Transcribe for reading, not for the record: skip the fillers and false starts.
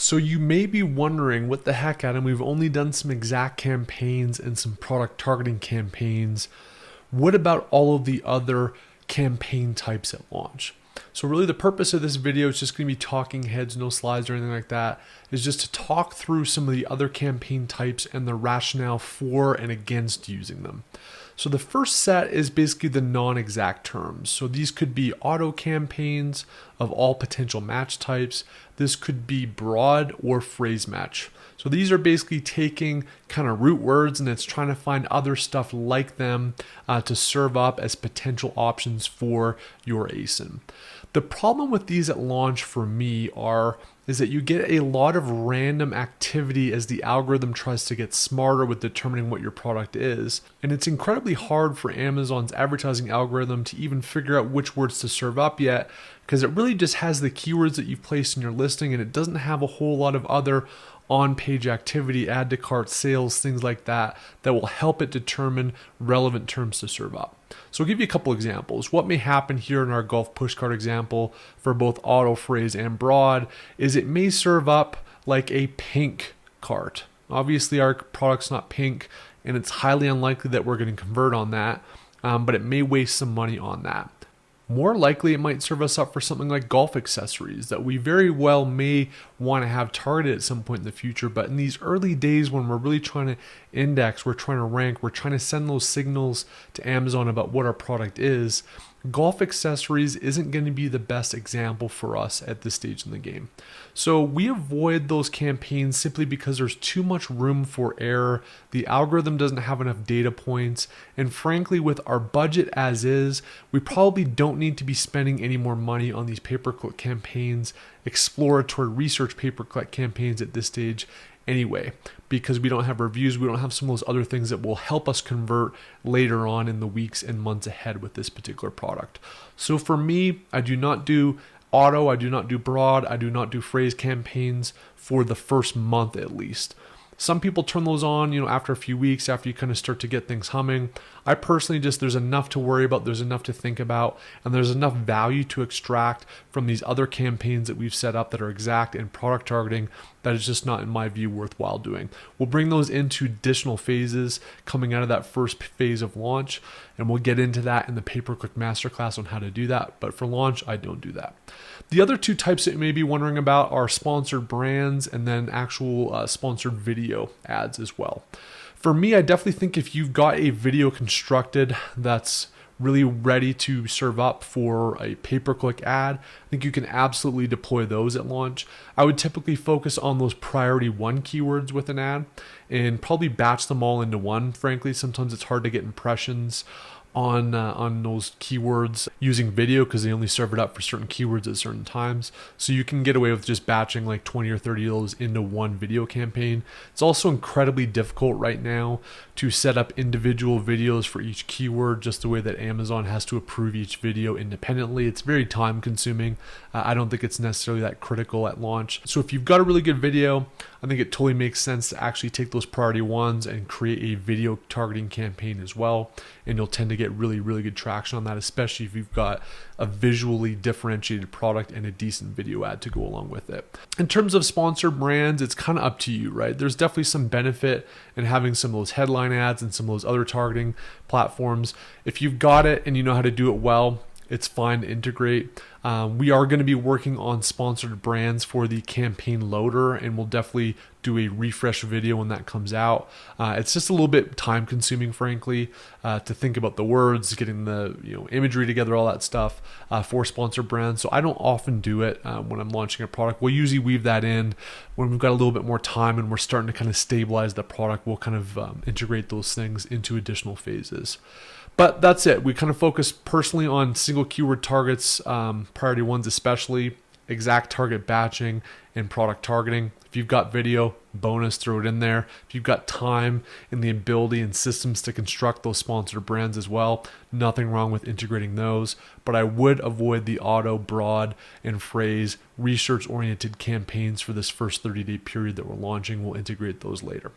So you may be wondering, what the heck, Adam? We've only done some exact campaigns and some product targeting campaigns. What about all of the other campaign types at launch? So really the purpose of this video is just going to be talking heads, no slides or anything like that, is just to talk through some of the other campaign types and the rationale for and against using them. So the first set is basically the non-exact terms. So these could be auto campaigns of all potential match types. This could be broad or phrase match. So these are basically taking kind of root words and it's trying to find other stuff like them to serve up as potential options for your ASIN. The problem with these at launch for me is that you get a lot of random activity as the algorithm tries to get smarter with determining what your product is. And it's incredibly hard for Amazon's advertising algorithm to even figure out which words to serve up yet, because it really just has the keywords that you've placed in your listing and it doesn't have a whole lot of other on-page activity, add to cart, sales, things like that will help it determine relevant terms to serve up. So I'll give you a couple examples. What may happen here in our golf pushcart example for both auto, phrase, and broad is it may serve up like a pink cart. Obviously our product's not pink and it's highly unlikely that we're going to convert on that, but it may waste some money on that. More likely, it might serve us up for something like golf accessories that we very well may want to have targeted at some point in the future. But in these early days when we're really trying to index, we're trying to rank, we're trying to send those signals to Amazon about what our product is, golf accessories isn't going to be the best example for us at this stage in the game. So we avoid those campaigns simply because there's too much room for error. The algorithm doesn't have enough data points. And frankly, with our budget as is, we probably don't need to be spending any more money on these pay-per-click campaigns, exploratory research pay-per-click campaigns at this stage anyway, because we don't have reviews, we don't have some of those other things that will help us convert later on in the weeks and months ahead with this particular product. So for me, I do not do auto, I do not do broad, I do not do phrase campaigns for the first month at least. Some people turn those on, after a few weeks, after you kind of start to get things humming. I personally there's enough to worry about, there's enough to think about, and there's enough value to extract from these other campaigns that we've set up that are exact and product targeting that is just not, in my view, worthwhile doing. We'll bring those into additional phases coming out of that first phase of launch, and we'll get into that in the pay-per-click masterclass on how to do that. But for launch, I don't do that. The other two types that you may be wondering about are sponsored brands and then actual sponsored video ads as well. For me, I definitely think if you've got a video constructed that's really ready to serve up for a pay-per-click ad, I think you can absolutely deploy those at launch. I would typically focus on those priority 1 keywords with an ad and probably batch them all into one. Frankly, sometimes it's hard to get impressions on those keywords using video because they only serve it up for certain keywords at certain times. So you can get away with just batching like 20 or 30 of those into one video campaign. It's also incredibly difficult right now to set up individual videos for each keyword, just the way that Amazon has to approve each video independently. It's very time consuming. I don't think it's necessarily that critical at launch. So if you've got a really good video, I think it totally makes sense to actually take those priority ones and create a video targeting campaign as well. And you'll tend to get really, really good traction on that, especially if you've got a visually differentiated product and a decent video ad to go along with it. In terms of sponsored brands, it's kind of up to you, right? There's definitely some benefit in having some of those headline ads and some of those other targeting platforms. If you've got it and you know how to do it well, it's fine to integrate. We are going to be working on sponsored brands for the campaign loader, and we'll definitely do a refresh video when that comes out. It's just a little bit time consuming, frankly, to think about the words, getting the imagery together, all that stuff for sponsored brands. So I don't often do it when I'm launching a product. We'll usually weave that in when we've got a little bit more time and we're starting to kind of stabilize the product. We'll kind of integrate those things into additional phases. But that's it. We kind of focus personally on single keyword targets, priority ones especially, exact target batching, and product targeting. If you've got video, bonus, throw it in there. If you've got time and the ability and systems to construct those sponsored brands as well, nothing wrong with integrating those. But I would avoid the auto, broad, and phrase research-oriented campaigns for this first 30-day period that we're launching. We'll integrate those later.